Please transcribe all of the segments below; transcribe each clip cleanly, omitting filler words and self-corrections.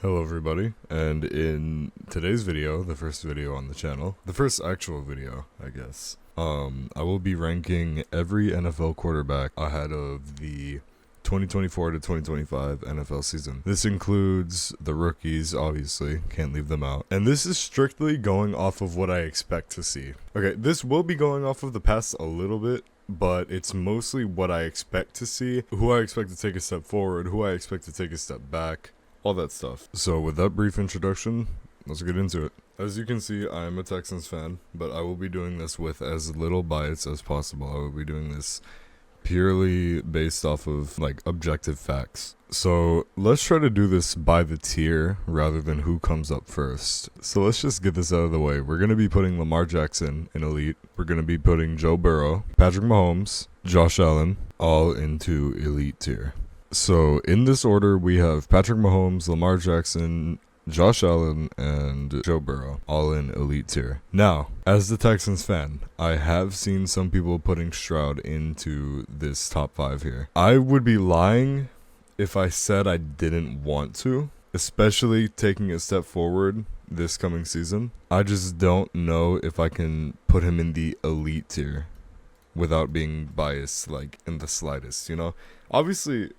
Hello everybody, and in today's video, the first video on the channel, the first actual video, I guess, I will be ranking every NFL quarterback ahead of the 2024 to 2025 NFL season. This includes the rookies, obviously, can't leave them out. And this is strictly going off of what I expect to see. Okay, this will be going off of the past a little bit, but it's mostly what I expect to see, who I expect to take a step forward, who I expect to take a step back, all that stuff. So with that brief introduction, let's get into it. As you can see, I am a Texans fan, but I will be doing this with as little bias as possible. I will be doing this purely based off of like objective facts. So let's try to do this by the tier rather than who comes up first. So let's just get this out of the way. We're going to be putting Lamar Jackson in elite. We're going to be putting Joe Burrow, Patrick Mahomes, Josh Allen, all into elite tier. So in this order, we have Patrick Mahomes, Lamar Jackson, Josh Allen, and Joe Burrow, all in elite tier. Now, as the Texans fan, I have seen some people putting Stroud into this top 5 here. I would be lying if I said I didn't want to, especially taking a step forward this coming season. I just don't know if I can put him in the elite tier without being biased, like in the slightest, you know? Obviously,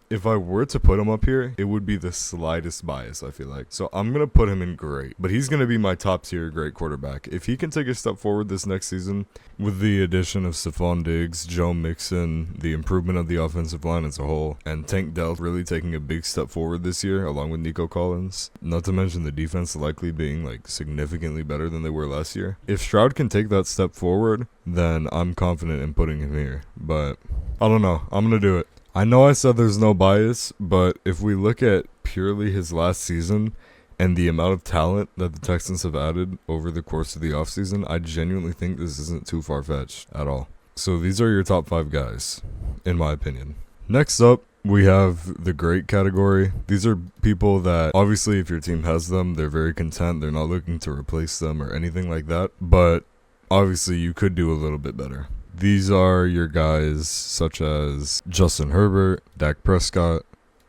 if I were to put him up here, it would be the slightest bias, I feel like. So I'm going to put him in great. But he's going to be my top tier great quarterback. If he can take a step forward this next season with the addition of Stephon Diggs, Joe Mixon, the improvement of the offensive line as a whole, and Tank Dell really taking a big step forward this year along with Nico Collins, not to mention the defense likely being like significantly better than they were last year. If Stroud can take that step forward, then I'm confident in putting him here. But I don't know. I'm going to do it. I know I said there's no bias, but if we look at purely his last season and the amount of talent that the Texans have added over the course of the offseason, I genuinely think this isn't too far-fetched at all. So these are your top 5 guys, in my opinion. Next up, we have the great category. These are people that, obviously, if your team has them, they're very content. They're not looking to replace them or anything like that. But obviously, you could do a little bit better. These are your guys such as Justin Herbert, Dak Prescott,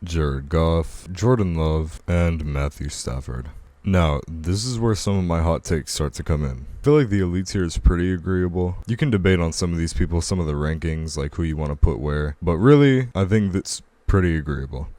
Jared Goff, Jordan Love, and Matthew Stafford. Now, this is where some of my hot takes start to come in. I feel like the elite tier is pretty agreeable. You can debate on some of these people, some of the rankings, like who you want to put where, but really, I think that's pretty agreeable.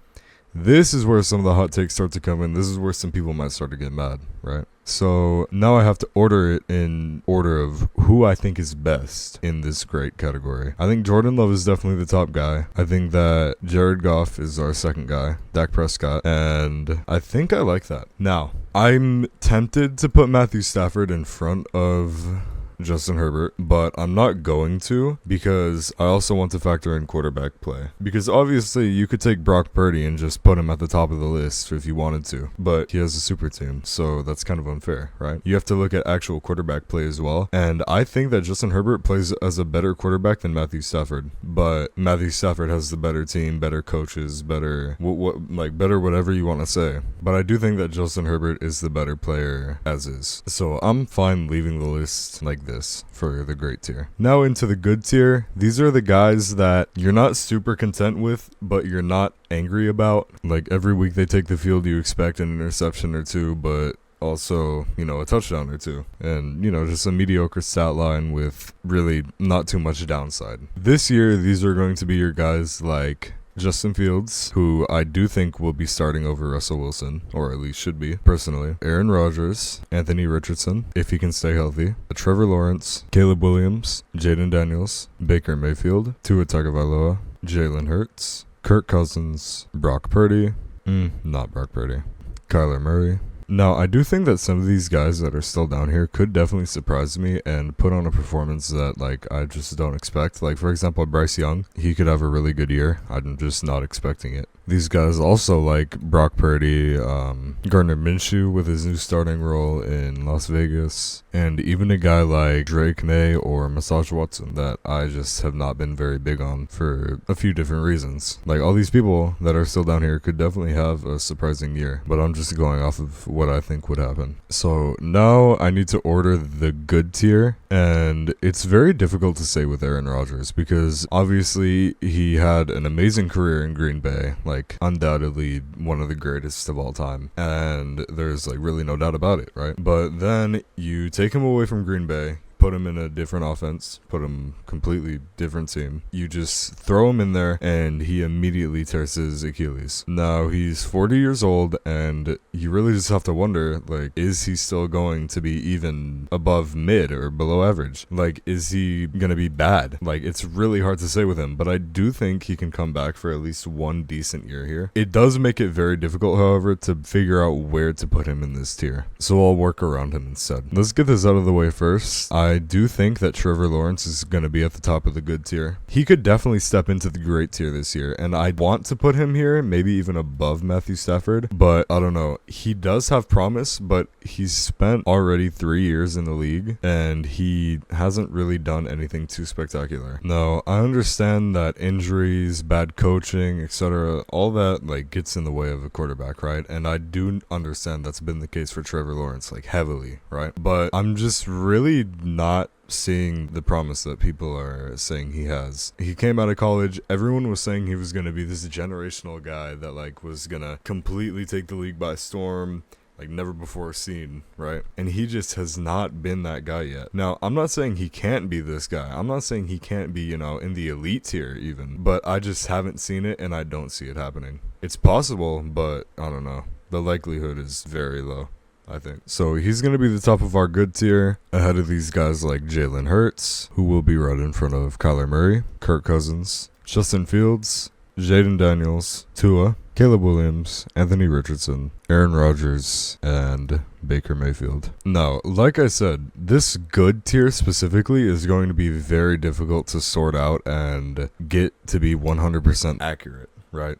This is where some of the hot takes start to come in. This is where some people might start to get mad, right? So now I have to order it in order of who I think is best in this great category. I think Jordan Love is definitely the top guy. I think that Jared Goff is our second guy, Dak Prescott, and I think I like that. Now, I'm tempted to put Matthew Stafford in front of Justin Herbert, but I'm not going to because I also want to factor in quarterback play. Because obviously you could take Brock Purdy and just put him at the top of the list if you wanted to, but he has a super team, so that's kind of unfair, right? You have to look at actual quarterback play as well, and I think that Justin Herbert plays as a better quarterback than Matthew Stafford, but Matthew Stafford has the better team, better coaches, better better whatever you want to say. But I do think that Justin Herbert is the better player as is. So I'm fine leaving the list like this for the great tier. Now into the good tier. These are the guys that you're not super content with, but you're not angry about. Like every week they take the field, you expect an interception or two, but also, a touchdown or two. And, just a mediocre stat line with really not too much downside. This year, these are going to be your guys like Justin Fields, who I do think will be starting over Russell Wilson, or at least should be, personally. Aaron Rodgers, Anthony Richardson, if he can stay healthy. Trevor Lawrence, Caleb Williams, Jaden Daniels, Baker Mayfield, Tua Tagovailoa, Jalen Hurts, Kirk Cousins, Brock Purdy, not Brock Purdy, Kyler Murray. Now, I do think that some of these guys that are still down here could definitely surprise me and put on a performance that, I just don't expect. Like, for example, Bryce Young, he could have a really good year. I'm just not expecting it. These guys also like Brock Purdy, Gardner Minshew with his new starting role in Las Vegas, and even a guy like Drake May or Massage Watson that I just have not been very big on for a few different reasons. Like, all these people that are still down here could definitely have a surprising year, but I'm just going off of what what I think would happen. So now I need to order the good tier, and it's very difficult to say with Aaron Rodgers because obviously he had an amazing career in Green Bay, like undoubtedly one of the greatest of all time, and there's like really no doubt about it, right? But then you take him away from Green Bay, put him in a different offense, put him completely different team. You just throw him in there and he immediately tears his Achilles. Now he's 40 years old and you really just have to wonder, like, is he still going to be even above mid or below average? Like, is he going to be bad? Like, it's really hard to say with him, but I do think he can come back for at least one decent year here. It does make it very difficult, however, to figure out where to put him in this tier. So I'll work around him instead. Let's get this out of the way first. I do think that Trevor Lawrence is going to be at the top of the good tier. He could definitely step into the great tier this year, and I want to put him here, maybe even above Matthew Stafford, but I don't know. He does have promise, but he's spent already 3 years in the league, and he hasn't really done anything too spectacular. Now, I understand that injuries, bad coaching, etc., all that like gets in the way of a quarterback, right? And I do understand that's been the case for Trevor Lawrence, like heavily, right? But I'm just really not seeing the promise that people are saying he has. He came out of college, everyone was saying he was going to be this generational guy that like was going to completely take the league by storm, like never before seen, right? And he just has not been that guy yet. Now, I'm not saying he can't be this guy. I'm not saying he can't be, in the elite tier even, but I just haven't seen it and I don't see it happening. It's possible, but I don't know. The likelihood is very low, I think. So he's going to be the top of our good tier, ahead of these guys like Jalen Hurts, who will be right in front of Kyler Murray, Kirk Cousins, Justin Fields, Jaden Daniels, Tua, Caleb Williams, Anthony Richardson, Aaron Rodgers, and Baker Mayfield. Now, like I said, this good tier specifically is going to be very difficult to sort out and get to be 100% accurate, right?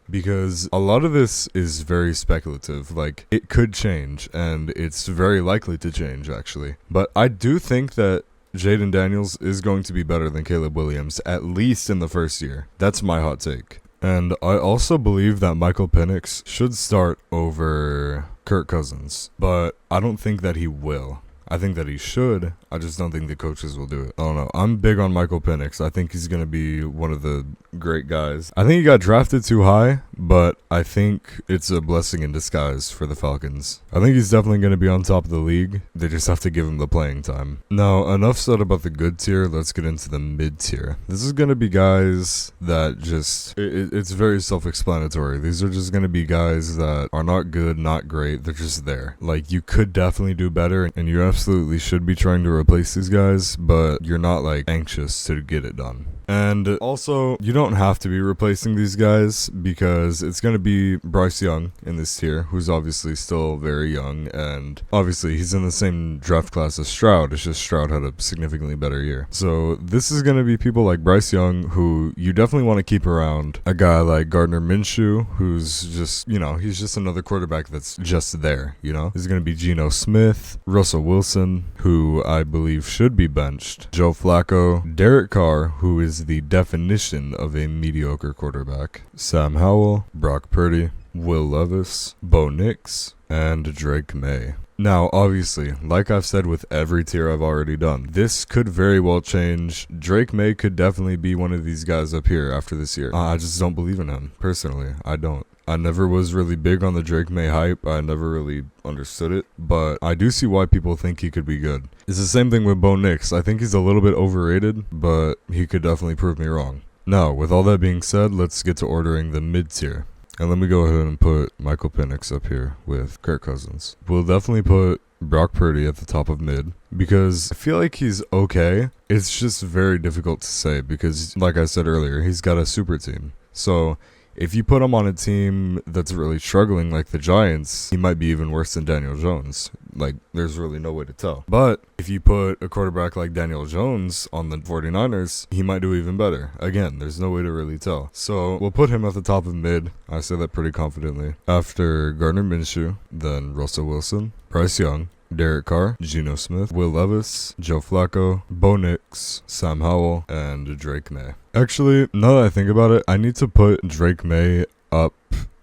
Because a lot of this is very speculative. Like, it could change, and it's very likely to change, actually. But I do think that Jaden Daniels is going to be better than Caleb Williams, at least in the first year. That's my hot take. And I also believe that Michael Penix should start over Kirk Cousins, but I don't think that he will. I think that he should. I just don't think the coaches will do it. I don't know. I'm big on Michael Penix. I think he's going to be one of the great guys. I think he got drafted too high, but I think it's a blessing in disguise for the Falcons. I think he's definitely going to be on top of the league. They just have to give him the playing time. Now, enough said about the good tier. Let's get into the mid tier. This is going to be guys that just, it's very self-explanatory. These are just going to be guys that are not good, not great. They're just there. Like, you could definitely do better, and you absolutely should be trying to replace these guys, but you're not like anxious to get it done. And also, you don't have to be replacing these guys because it's going to be Bryce Young in this tier, who's obviously still very young, and obviously he's in the same draft class as Stroud. It's just Stroud had a significantly better year. So this is going to be people like Bryce Young, who you definitely want to keep around. A guy like Gardner Minshew, who's just, he's just another quarterback that's just there, This is going to be Geno Smith, Russell Wilson, who I believe should be benched, Joe Flacco, Derek Carr, who is the definition of a mediocre quarterback, Sam Howell, Brock Purdy, Will Levis, Bo Nix, and Drake May. Now, obviously, like I've said with every tier I've already done, this could very well change. Drake May could definitely be one of these guys up here after this year. I just don't believe in him, personally. I don't. I never was really big on the Drake May hype. I never really understood it, but I do see why people think he could be good. It's the same thing with Bo Nix. I think he's a little bit overrated, but he could definitely prove me wrong. Now, with all that being said, let's get to ordering the mid tier. And let me go ahead and put Michael Penix up here with Kirk Cousins. We'll definitely put Brock Purdy at the top of mid because I feel like he's okay. It's just very difficult to say because, like I said earlier, he's got a super team. So if you put him on a team that's really struggling like the Giants, he might be even worse than Daniel Jones. Like, there's really no way to tell. But if you put a quarterback like Daniel Jones on the 49ers, he might do even better. Again, there's no way to really tell. So we'll put him at the top of mid. I say that pretty confidently. After Gardner Minshew, then Russell Wilson, Bryce Young, Derek Carr, Geno Smith, Will Levis, Joe Flacco, Bo Nix, Sam Howell, and Drake May. Actually, now that I think about it, I need to put Drake May up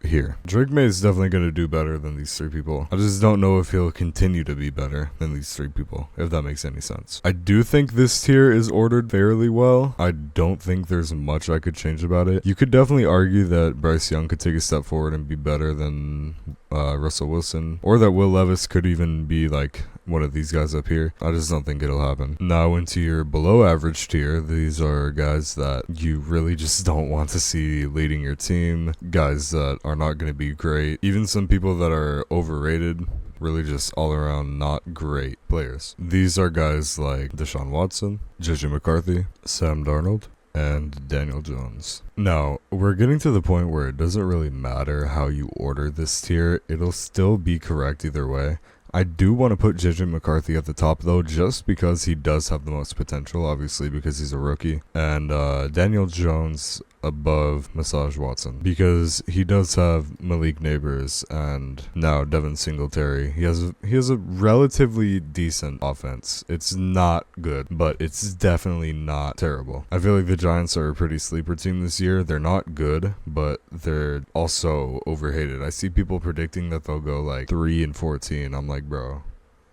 here. Drake May is definitely going to do better than these three people. I just don't know if he'll continue to be better than these three people, if that makes any sense. I do think this tier is ordered fairly well. I don't think there's much I could change about it. You could definitely argue that Bryce Young could take a step forward and be better than Russell Wilson, or that Will Levis could even be like one of these guys up here. I just don't think it'll happen. Now into your below average tier, these are guys that you really just don't want to see leading your team, guys that are not going to be great, even some people that are overrated, really just all around not great players. These are guys like Deshaun Watson, JJ McCarthy, Sam Darnold, and Daniel Jones. Now, we're getting to the point where it doesn't really matter how you order this tier, it'll still be correct either way. I do want to put JJ McCarthy at the top though, just because he does have the most potential, obviously because he's a rookie, and Daniel Jones above Massage Watson because he does have Malik Neighbors and now Devin Singletary. He has a relatively decent offense. It's not good, but it's definitely not terrible. I feel like the Giants are a pretty sleeper team this year. They're not good, but they're also overhated. I see people predicting that they'll go like 3-14. I'm like, bro,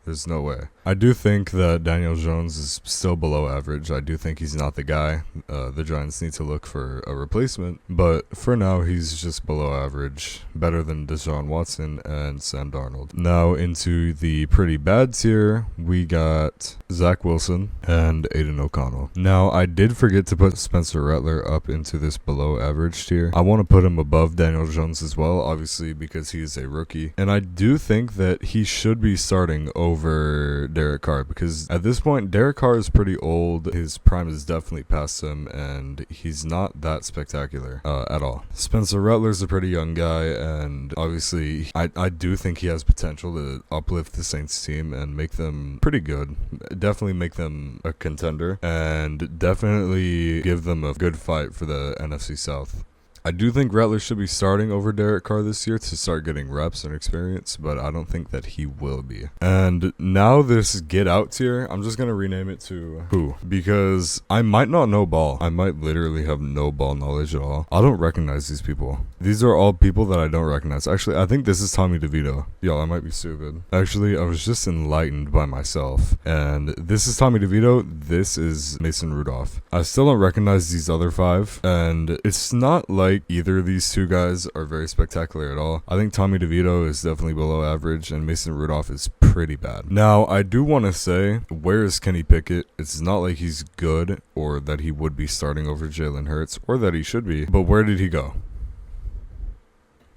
there's no way. I do think that Daniel Jones is still below average. I do think he's not the guy. The Giants need to look for a replacement. But for now, he's just below average. Better than Deshaun Watson and Sam Darnold. Now into the pretty bad tier, we got Zach Wilson and Aiden O'Connell. Now, I did forget to put Spencer Rattler up into this below average tier. I want to put him above Daniel Jones as well, obviously, because he is a rookie. And I do think that he should be starting over Derek Carr, because at this point Derek Carr is pretty old. His prime is definitely past him, and he's not that spectacular at all. Spencer Rattler's a pretty young guy, and obviously I do think he has potential to uplift the Saints team and make them pretty good. Definitely make them a contender, and definitely give them a good fight for the NFC South. I do think Rattler should be starting over Derek Carr this year to start getting reps and experience, but I don't think that he will be. And now this Get Out tier, I'm just going to rename it to Who, because I might not know ball. I might literally have no ball knowledge at all. I don't recognize these people. These are all people that I don't recognize. Actually, I think this is Tommy DeVito. Yo, I might be stupid. Actually, I was just enlightened by myself. And this is Tommy DeVito. This is Mason Rudolph. I still don't recognize these other five, and it's not like either of these two guys are very spectacular at all. I think Tommy DeVito is definitely below average, and Mason Rudolph is pretty bad. Now, I do want to say, where is Kenny Pickett? It's not like he's good, or that he would be starting over Jalen Hurts, or that he should be, but where did he go?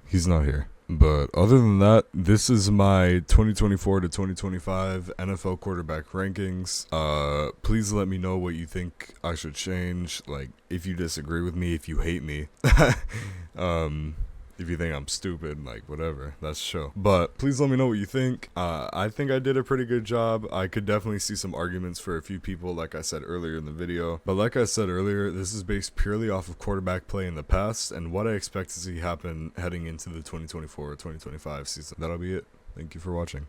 He's not here. But other than that, this is my 2024 to 2025 NFL quarterback rankings. Please let me know what you think I should change. Like, if you disagree with me, if you hate me, if you think I'm stupid, like, whatever, that's chill. But please let me know what you think. I think I did a pretty good job. I could definitely see some arguments for a few people, like I said earlier in the video. But like I said earlier, this is based purely off of quarterback play in the past and what I expect to see happen heading into the 2024 or 2025 season. That'll be it. Thank you for watching.